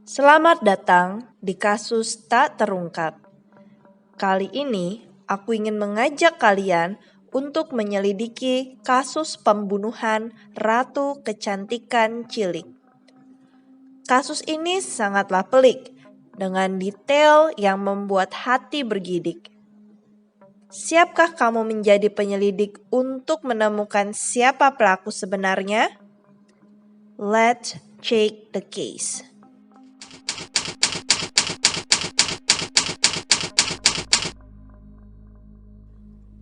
Selamat datang di kasus tak terungkap. Kali ini aku ingin mengajak kalian untuk menyelidiki kasus pembunuhan Ratu Kecantikan Cilik. Kasus ini sangatlah pelik dengan detail yang membuat hati bergidik. Siapkah kamu menjadi penyelidik untuk menemukan siapa pelaku sebenarnya? Let's check the case.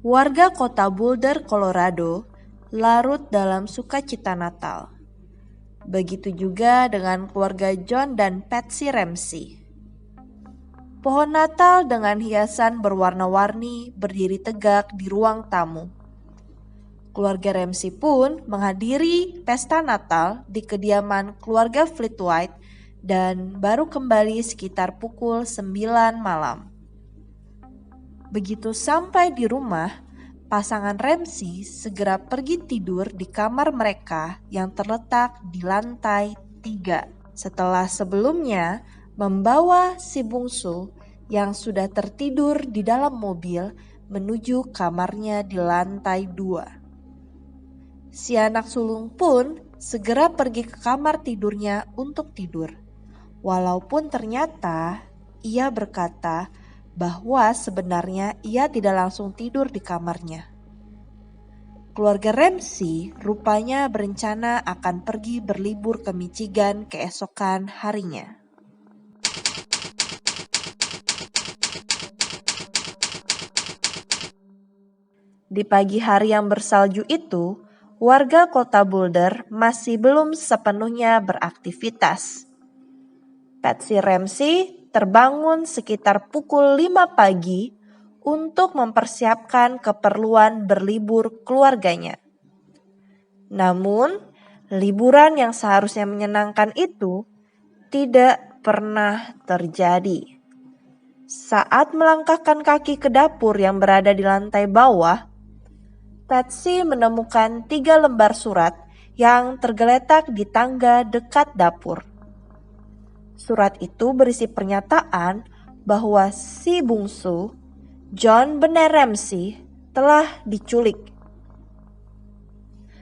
Warga kota Boulder, Colorado, larut dalam sukacita Natal. Begitu juga dengan keluarga John dan Patsy Ramsey. Pohon Natal dengan hiasan berwarna-warni berdiri tegak di ruang tamu. Keluarga Ramsey pun menghadiri pesta Natal di kediaman keluarga Fleetwood dan baru kembali sekitar pukul 9 malam. Begitu sampai di rumah, pasangan Ramsey segera pergi tidur di kamar mereka yang terletak di lantai 3. Setelah sebelumnya membawa si bungsu yang sudah tertidur di dalam mobil menuju kamarnya di lantai 2. Si anak sulung pun segera pergi ke kamar tidurnya untuk tidur. Walaupun ternyata ia berkata bahwa sebenarnya ia tidak langsung tidur di kamarnya. Keluarga Ramsey rupanya berencana akan pergi berlibur ke Michigan keesokan harinya. Di pagi hari yang bersalju itu, warga kota Boulder masih belum sepenuhnya beraktivitas. Patsy Ramsey terbangun sekitar pukul 5 pagi untuk mempersiapkan keperluan berlibur keluarganya. Namun, liburan yang seharusnya menyenangkan itu tidak pernah terjadi. Saat melangkahkan kaki ke dapur yang berada di lantai bawah, Patsy menemukan 3 lembar surat yang tergeletak di tangga dekat dapur. Surat itu berisi pernyataan bahwa si bungsu, John Benet Ramsey, telah diculik.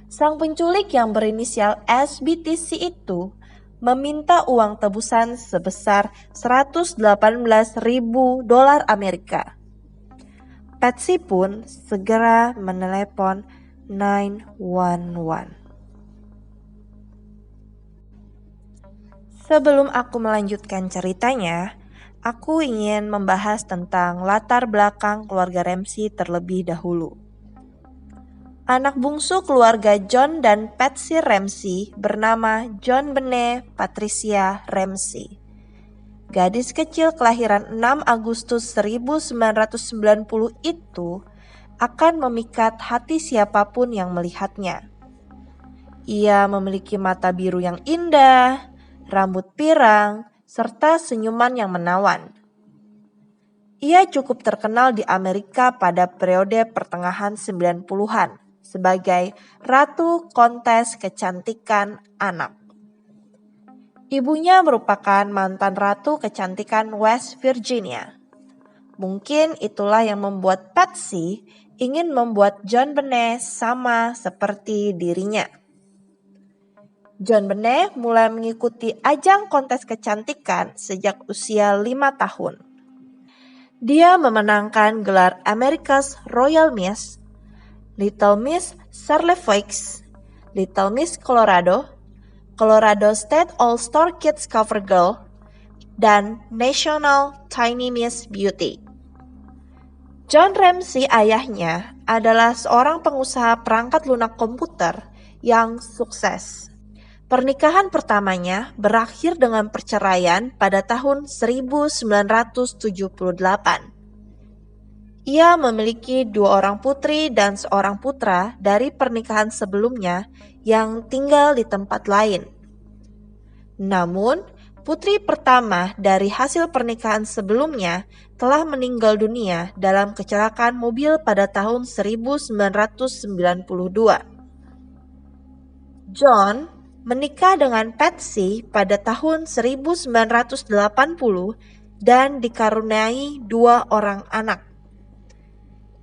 Sang penculik yang berinisial SBTC itu meminta uang tebusan sebesar $118.000 Amerika. Patsy pun segera menelepon 911. Sebelum aku melanjutkan ceritanya, aku ingin membahas tentang latar belakang keluarga Ramsey terlebih dahulu. Anak bungsu keluarga John dan Patsy Ramsey bernama John Benet Patricia Ramsey. Gadis kecil kelahiran 6 Agustus 1990 itu akan memikat hati siapapun yang melihatnya. Ia memiliki mata biru yang indah, rambut pirang, serta senyuman yang menawan. Ia cukup terkenal di Amerika pada periode pertengahan 90-an sebagai Ratu Kontes Kecantikan Anak. Ibunya merupakan mantan Ratu Kecantikan West Virginia. Mungkin itulah yang membuat Patsy ingin membuat John Benet sama seperti dirinya. John Benet mulai mengikuti ajang kontes kecantikan sejak usia 5 tahun. Dia memenangkan gelar America's Royal Miss, Little Miss Charlevoix, Little Miss Colorado, Colorado State All-Star Kids Cover Girl, dan National Tiny Miss Beauty. John Ramsey ayahnya adalah seorang pengusaha perangkat lunak komputer yang sukses. Pernikahan pertamanya berakhir dengan perceraian pada tahun 1978. Ia memiliki 2 orang putri dan seorang putra dari pernikahan sebelumnya yang tinggal di tempat lain. Namun, putri pertama dari hasil pernikahan sebelumnya telah meninggal dunia dalam kecelakaan mobil pada tahun 1992. John menikah dengan Patsy pada tahun 1980 dan dikaruniai 2 orang anak.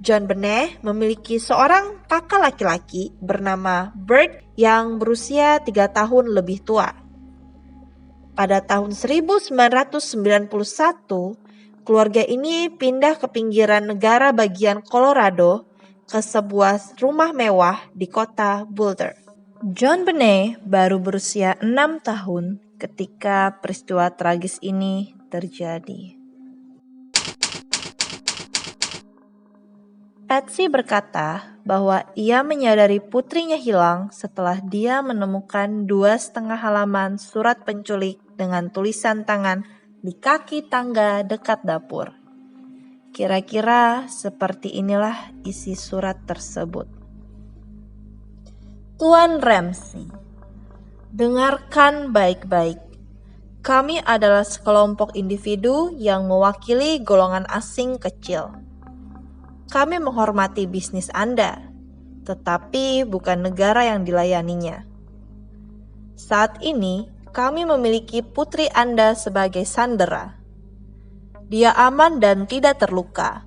John Benet memiliki seorang kakak laki-laki bernama Bert yang berusia 3 tahun lebih tua. Pada tahun 1991, keluarga ini pindah ke pinggiran negara bagian Colorado ke sebuah rumah mewah di kota Boulder. John Benet baru berusia 6 tahun ketika peristiwa tragis ini terjadi. Patsy berkata bahwa ia menyadari putrinya hilang setelah dia menemukan 2,5 halaman surat penculik dengan tulisan tangan di kaki tangga dekat dapur. Kira-kira seperti inilah isi surat tersebut. Tuan Ramsey, dengarkan baik-baik. Kami adalah sekelompok individu yang mewakili golongan asing kecil. Kami menghormati bisnis Anda, tetapi bukan negara yang dilayaninya. Saat ini, kami memiliki putri Anda sebagai sandera. Dia aman dan tidak terluka.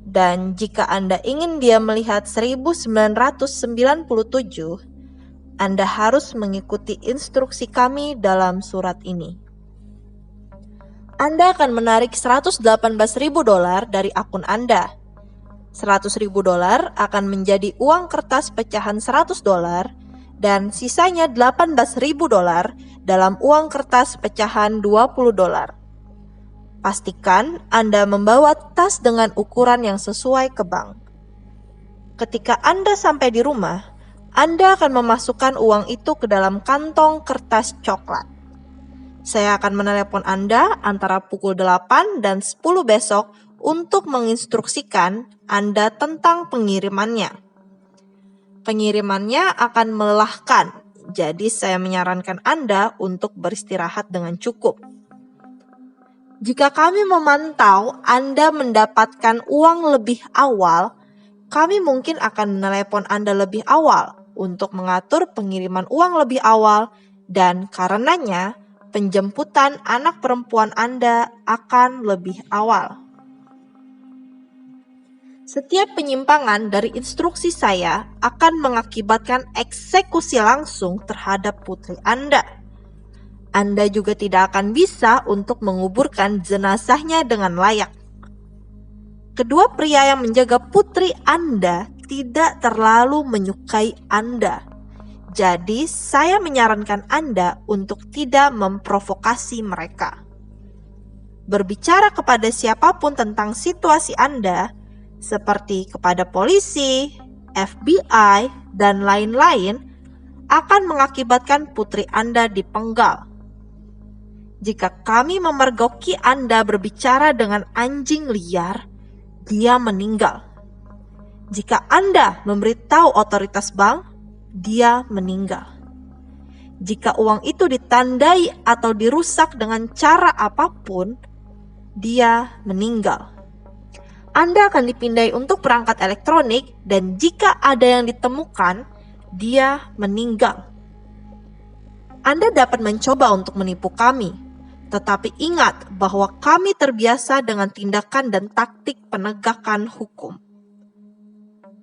Dan jika Anda ingin dia melihat 1997, Anda harus mengikuti instruksi kami dalam surat ini. Anda akan menarik $118.000 dari akun Anda. $100.000 akan menjadi uang kertas pecahan $100 dan sisanya $18.000 dalam uang kertas pecahan $20. Pastikan Anda membawa tas dengan ukuran yang sesuai ke bank. Ketika Anda sampai di rumah, Anda akan memasukkan uang itu ke dalam kantong kertas coklat. Saya akan menelepon Anda antara pukul 8 dan 10 besok untuk menginstruksikan Anda tentang pengirimannya. Pengirimannya akan melelahkan, jadi saya menyarankan Anda untuk beristirahat dengan cukup. Jika kami memantau Anda mendapatkan uang lebih awal, kami mungkin akan menelepon Anda lebih awal untuk mengatur pengiriman uang lebih awal dan karenanya penjemputan anak perempuan Anda akan lebih awal. Setiap penyimpangan dari instruksi saya akan mengakibatkan eksekusi langsung terhadap putri Anda. Anda juga tidak akan bisa untuk menguburkan jenazahnya dengan layak. Kedua pria yang menjaga putri Anda tidak terlalu menyukai Anda. Jadi, saya menyarankan Anda untuk tidak memprovokasi mereka. Berbicara kepada siapapun tentang situasi Anda, seperti kepada polisi, FBI, dan lain-lain, akan mengakibatkan putri Anda dipenggal. Jika kami memergoki Anda berbicara dengan anjing liar, dia meninggal. Jika Anda memberitahu otoritas bank, dia meninggal. Jika uang itu ditandai atau dirusak dengan cara apapun, dia meninggal. Anda akan dipindai untuk perangkat elektronik dan jika ada yang ditemukan, dia meninggal. Anda dapat mencoba untuk menipu kami, tetapi ingat bahwa kami terbiasa dengan tindakan dan taktik penegakan hukum.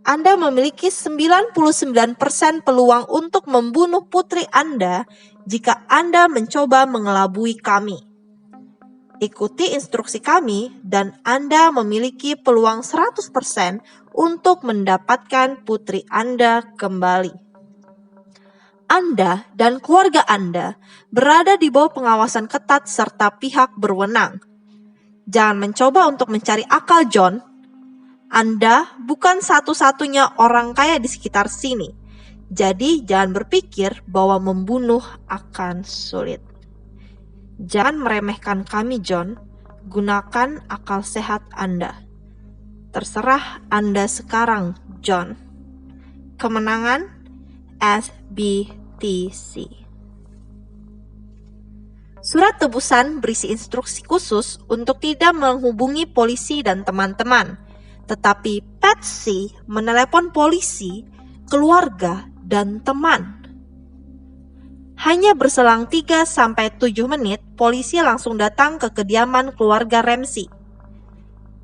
Anda memiliki 99% peluang untuk membunuh putri Anda jika Anda mencoba mengelabui kami. Ikuti instruksi kami dan Anda memiliki peluang 100% untuk mendapatkan putri Anda kembali. Anda dan keluarga Anda berada di bawah pengawasan ketat serta pihak berwenang. Jangan mencoba untuk mencari akal, John. Anda bukan satu-satunya orang kaya di sekitar sini. Jadi jangan berpikir bahwa membunuh akan sulit. Jangan meremehkan kami, John. Gunakan akal sehat Anda. Terserah Anda sekarang, John. Kemenangan SBTC. Surat tebusan berisi instruksi khusus untuk tidak menghubungi polisi dan teman-teman. Tetapi Patsy menelepon polisi, keluarga, dan teman. Hanya berselang 3-7 menit, polisi langsung datang ke kediaman keluarga Ramsey.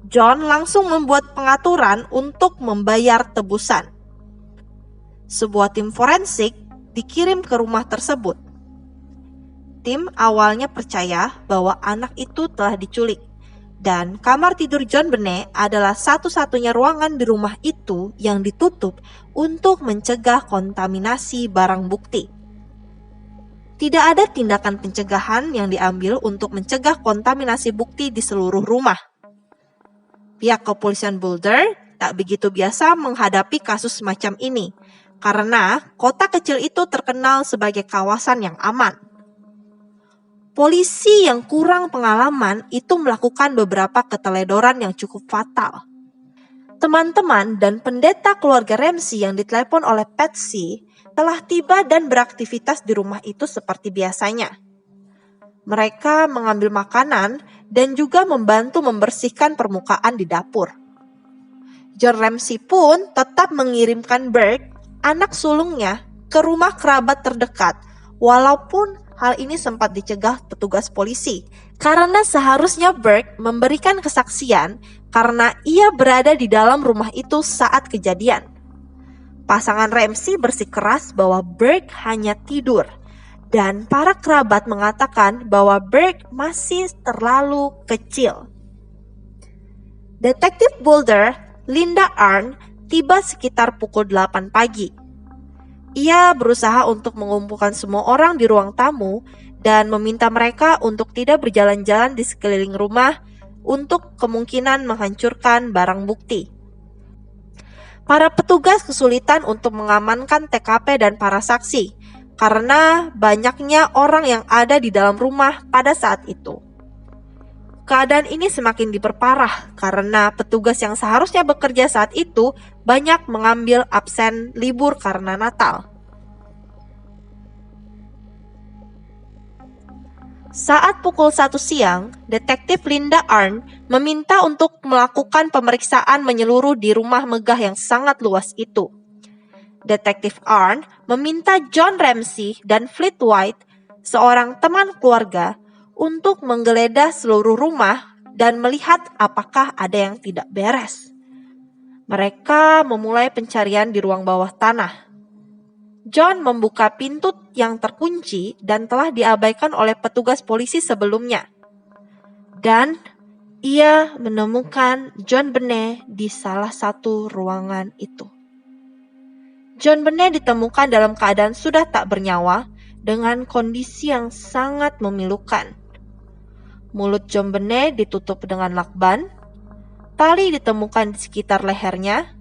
John langsung membuat pengaturan untuk membayar tebusan. Sebuah tim forensik dikirim ke rumah tersebut. Tim awalnya percaya bahwa anak itu telah diculik, dan kamar tidur John Benet adalah satu-satunya ruangan di rumah itu yang ditutup untuk mencegah kontaminasi barang bukti. Tidak ada tindakan pencegahan yang diambil untuk mencegah kontaminasi bukti di seluruh rumah. Pihak kepolisian Boulder tak begitu biasa menghadapi kasus semacam ini, karena kota kecil itu terkenal sebagai kawasan yang aman. Polisi yang kurang pengalaman itu melakukan beberapa keteledoran yang cukup fatal. Teman-teman dan pendeta keluarga Ramsey yang ditelepon oleh Patsy telah tiba dan beraktivitas di rumah itu seperti biasanya. Mereka mengambil makanan dan juga membantu membersihkan permukaan di dapur. John Ramsey pun tetap mengirimkan Burke, anak sulungnya, ke rumah kerabat terdekat, walaupun hal ini sempat dicegah petugas polisi, karena seharusnya Burke memberikan kesaksian karena ia berada di dalam rumah itu saat kejadian. Pasangan Ramsey bersikeras bahwa Burke hanya tidur, dan para kerabat mengatakan bahwa Burke masih terlalu kecil. Detektif Boulder, Linda Arnn, tiba sekitar pukul 8 pagi. Ia berusaha untuk mengumpulkan semua orang di ruang tamu dan meminta mereka untuk tidak berjalan-jalan di sekeliling rumah untuk kemungkinan menghancurkan barang bukti. Para petugas kesulitan untuk mengamankan TKP dan para saksi karena banyaknya orang yang ada di dalam rumah pada saat itu. Keadaan ini semakin diperparah karena petugas yang seharusnya bekerja saat itu banyak mengambil absen libur karena Natal. Saat pukul 1 siang, Detektif Linda Arnn meminta untuk melakukan pemeriksaan menyeluruh di rumah megah yang sangat luas itu. Detektif Arnn meminta John Ramsey dan Fleet White, seorang teman keluarga, untuk menggeledah seluruh rumah dan melihat apakah ada yang tidak beres. Mereka memulai pencarian di ruang bawah tanah. John membuka pintu yang terkunci dan telah diabaikan oleh petugas polisi sebelumnya. Dan ia menemukan John Benet di salah satu ruangan itu. John Benet ditemukan dalam keadaan sudah tak bernyawa dengan kondisi yang sangat memilukan. Mulut John Benet ditutup dengan lakban, tali ditemukan di sekitar lehernya,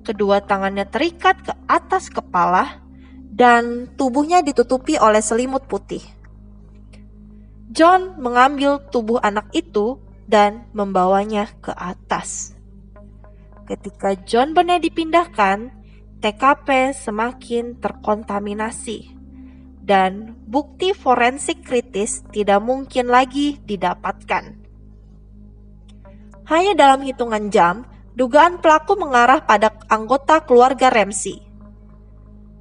kedua tangannya terikat ke atas kepala, dan tubuhnya ditutupi oleh selimut putih. John mengambil tubuh anak itu dan membawanya ke atas. Ketika John Benet dipindahkan, TKP semakin terkontaminasi, dan bukti forensik kritis tidak mungkin lagi didapatkan. Hanya dalam hitungan jam, dugaan pelaku mengarah pada anggota keluarga Ramsey.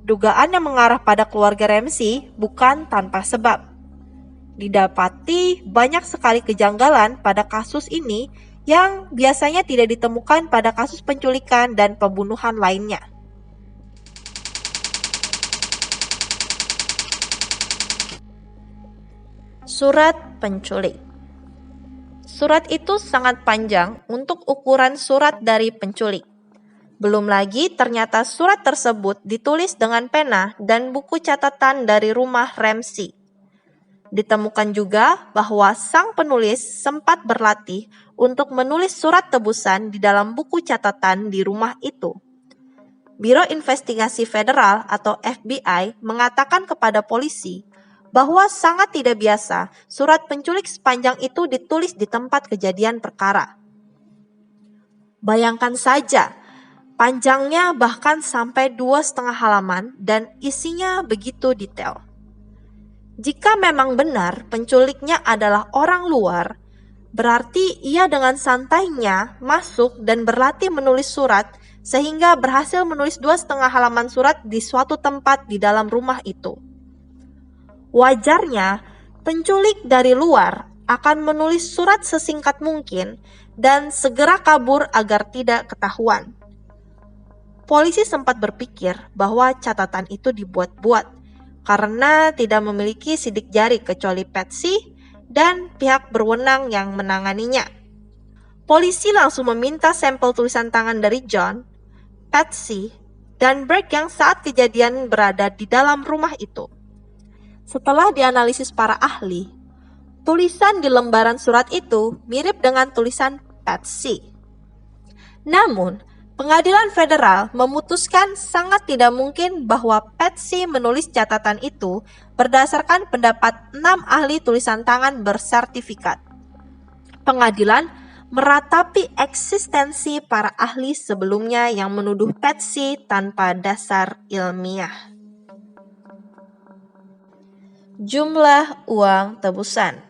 Dugaan yang mengarah pada keluarga Ramsey bukan tanpa sebab. Didapati banyak sekali kejanggalan pada kasus ini yang biasanya tidak ditemukan pada kasus penculikan dan pembunuhan lainnya. Surat penculik. Surat itu sangat panjang untuk ukuran surat dari penculik. Belum lagi ternyata surat tersebut ditulis dengan pena dan buku catatan dari rumah Ramsey. Ditemukan juga bahwa sang penulis sempat berlatih untuk menulis surat tebusan di dalam buku catatan di rumah itu. Biro Investigasi Federal atau FBI mengatakan kepada polisi bahwa sangat tidak biasa surat penculik sepanjang itu ditulis di tempat kejadian perkara. Bayangkan saja, panjangnya bahkan sampai 2,5 halaman dan isinya begitu detail. Jika memang benar penculiknya adalah orang luar, berarti ia dengan santainya masuk dan berlatih menulis surat sehingga berhasil menulis 2,5 halaman surat di suatu tempat di dalam rumah itu. Wajarnya, penculik dari luar akan menulis surat sesingkat mungkin dan segera kabur agar tidak ketahuan. Polisi sempat berpikir bahwa catatan itu dibuat-buat karena tidak memiliki sidik jari kecuali Patsy dan pihak berwenang yang menanganinya. Polisi langsung meminta sampel tulisan tangan dari John, Patsy, dan Burke yang saat kejadian berada di dalam rumah itu. Setelah dianalisis para ahli, tulisan di lembaran surat itu mirip dengan tulisan Patsy. Namun, Pengadilan Federal memutuskan sangat tidak mungkin bahwa Patsy menulis catatan itu berdasarkan pendapat 6 ahli tulisan tangan bersertifikat. Pengadilan meratapi eksistensi para ahli sebelumnya yang menuduh Patsy tanpa dasar ilmiah. Jumlah uang tebusan.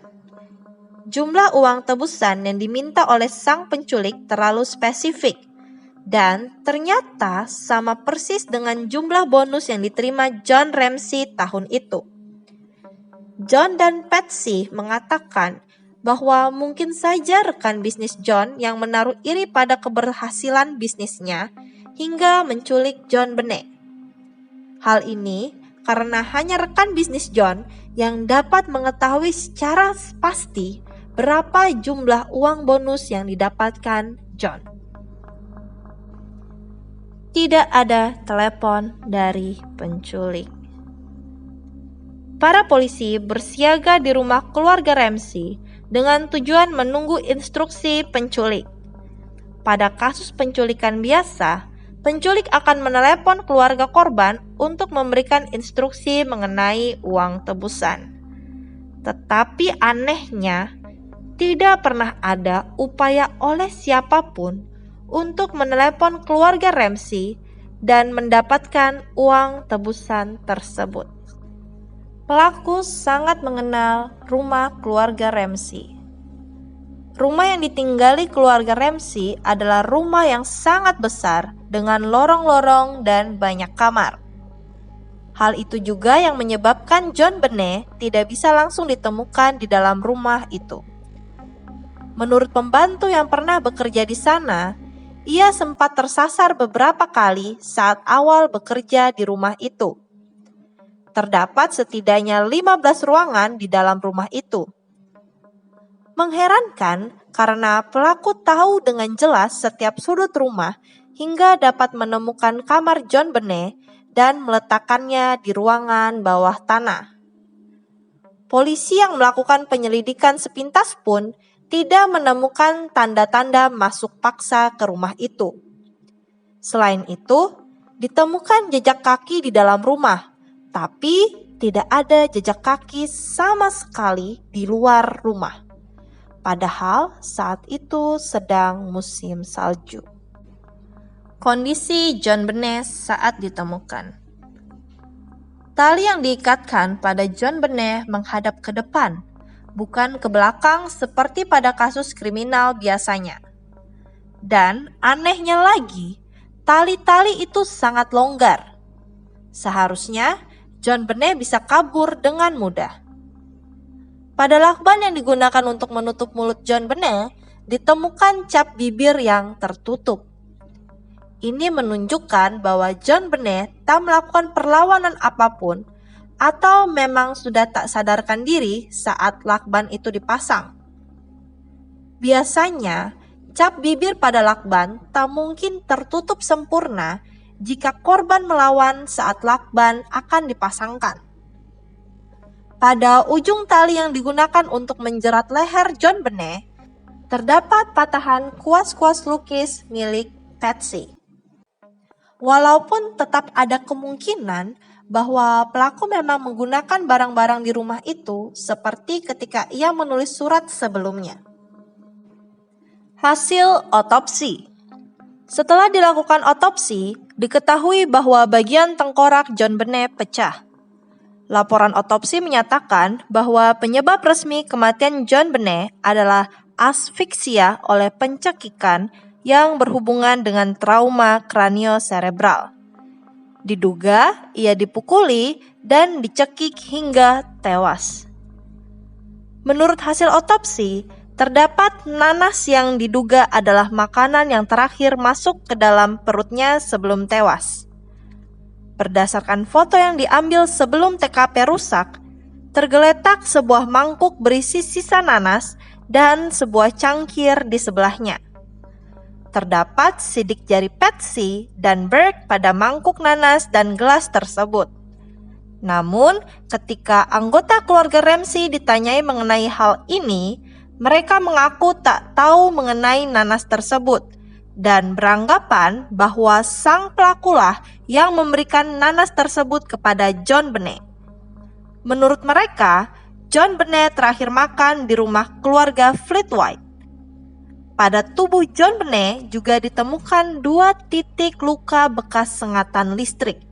Jumlah uang tebusan yang diminta oleh sang penculik terlalu spesifik dan ternyata sama persis dengan jumlah bonus yang diterima John Ramsey tahun itu. John dan Patsy mengatakan bahwa mungkin saja rekan bisnis John yang menaruh iri pada keberhasilan bisnisnya hingga menculik John Benet. Hal ini karena hanya rekan bisnis John yang dapat mengetahui secara pasti berapa jumlah uang bonus yang didapatkan John. Tidak ada telepon dari penculik. Para polisi bersiaga di rumah keluarga Ramsey dengan tujuan menunggu instruksi penculik. Pada kasus penculikan biasa, penculik akan menelepon keluarga korban untuk memberikan instruksi mengenai uang tebusan. Tetapi anehnya, tidak pernah ada upaya oleh siapapun untuk menelepon keluarga Ramsey dan mendapatkan uang tebusan tersebut. Pelaku sangat mengenal rumah keluarga Ramsey. Rumah yang ditinggali keluarga Ramsey adalah rumah yang sangat besar dengan lorong-lorong dan banyak kamar. Hal itu juga yang menyebabkan John Benet tidak bisa langsung ditemukan di dalam rumah itu. Menurut pembantu yang pernah bekerja di sana, ia sempat tersasar beberapa kali saat awal bekerja di rumah itu. Terdapat setidaknya 15 ruangan di dalam rumah itu. Mengherankan karena pelaku tahu dengan jelas setiap sudut rumah hingga dapat menemukan kamar John Benet dan meletakkannya di ruangan bawah tanah. Polisi yang melakukan penyelidikan sepintas pun tidak menemukan tanda-tanda masuk paksa ke rumah itu. Selain itu, ditemukan jejak kaki di dalam rumah, tapi tidak ada jejak kaki sama sekali di luar rumah. Padahal saat itu sedang musim salju. Kondisi John Benet saat ditemukan. Tali yang diikatkan pada John Benet menghadap ke depan, bukan ke belakang seperti pada kasus kriminal biasanya. Dan anehnya lagi, tali-tali itu sangat longgar. Seharusnya John Benet bisa kabur dengan mudah. Pada lakban yang digunakan untuk menutup mulut John Benet, ditemukan cap bibir yang tertutup. Ini menunjukkan bahwa John Benet tak melakukan perlawanan apapun atau memang sudah tak sadarkan diri saat lakban itu dipasang. Biasanya, cap bibir pada lakban tak mungkin tertutup sempurna jika korban melawan saat lakban akan dipasangkan. Pada ujung tali yang digunakan untuk menjerat leher John Benet, terdapat patahan kuas-kuas lukis milik Patsy. Walaupun tetap ada kemungkinan bahwa pelaku memang menggunakan barang-barang di rumah itu seperti ketika ia menulis surat sebelumnya. Hasil otopsi. Setelah dilakukan otopsi, diketahui bahwa bagian tengkorak John Benet pecah. Laporan otopsi menyatakan bahwa penyebab resmi kematian John Benet adalah asfiksia oleh pencekikan yang berhubungan dengan trauma kranioserebral. Diduga ia dipukuli dan dicekik hingga tewas. Menurut hasil otopsi, terdapat nanas yang diduga adalah makanan yang terakhir masuk ke dalam perutnya sebelum tewas. Berdasarkan foto yang diambil sebelum TKP rusak, tergeletak sebuah mangkuk berisi sisa nanas dan sebuah cangkir di sebelahnya. Terdapat sidik jari Patsy dan Burke pada mangkuk nanas dan gelas tersebut. Namun, ketika anggota keluarga Ramsey ditanyai mengenai hal ini, mereka mengaku tak tahu mengenai nanas tersebut dan beranggapan bahwa sang pelakulah yang memberikan nanas tersebut kepada John Benet. Menurut mereka, John Benet terakhir makan di rumah keluarga Fleetwood. Pada tubuh John Benet juga ditemukan 2 titik luka bekas sengatan listrik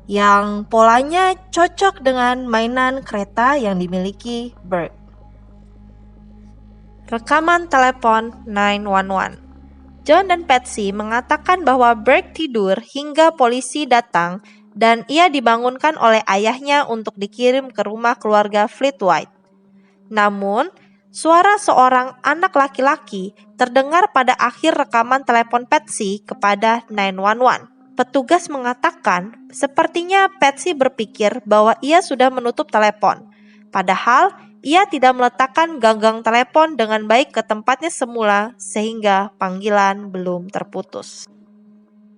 yang polanya cocok dengan mainan kereta yang dimiliki Burke. Rekaman telepon 911. John dan Patsy mengatakan bahwa Burke tidur hingga polisi datang dan ia dibangunkan oleh ayahnya untuk dikirim ke rumah keluarga Fleetwood. Namun, suara seorang anak laki-laki terdengar pada akhir rekaman telepon Patsy kepada 911. Petugas mengatakan sepertinya Patsy berpikir bahwa ia sudah menutup telepon. Padahal ia tidak meletakkan ganggang telepon dengan baik ke tempatnya semula sehingga panggilan belum terputus.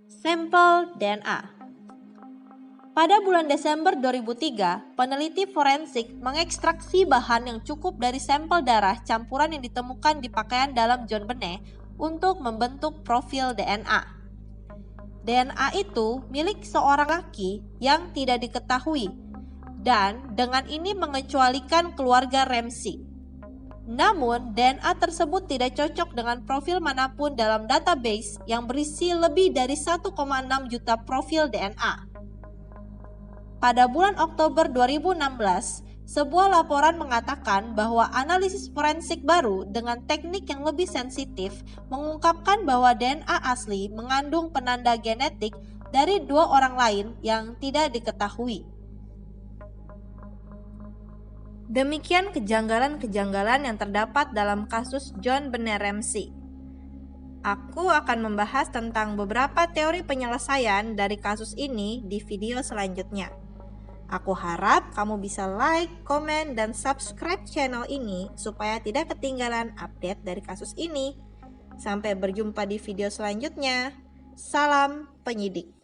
Sampel DNA. Pada bulan Desember 2003, peneliti forensik mengekstraksi bahan yang cukup dari sampel darah campuran yang ditemukan di pakaian dalam John Benet untuk membentuk profil DNA. DNA itu milik seorang laki yang tidak diketahui dan dengan ini mengecualikan keluarga Ramsey. Namun, DNA tersebut tidak cocok dengan profil manapun dalam database yang berisi lebih dari 1,6 juta profil DNA. Pada bulan Oktober 2016, sebuah laporan mengatakan bahwa analisis forensik baru dengan teknik yang lebih sensitif mengungkapkan bahwa DNA asli mengandung penanda genetik dari 2 orang lain yang tidak diketahui. Demikian kejanggalan-kejanggalan yang terdapat dalam kasus John Benet Ramsey. Aku akan membahas tentang beberapa teori penyelesaian dari kasus ini di video selanjutnya. Aku harap kamu bisa like, komen, dan subscribe channel ini supaya tidak ketinggalan update dari kasus ini. Sampai berjumpa di video selanjutnya. Salam penyidik.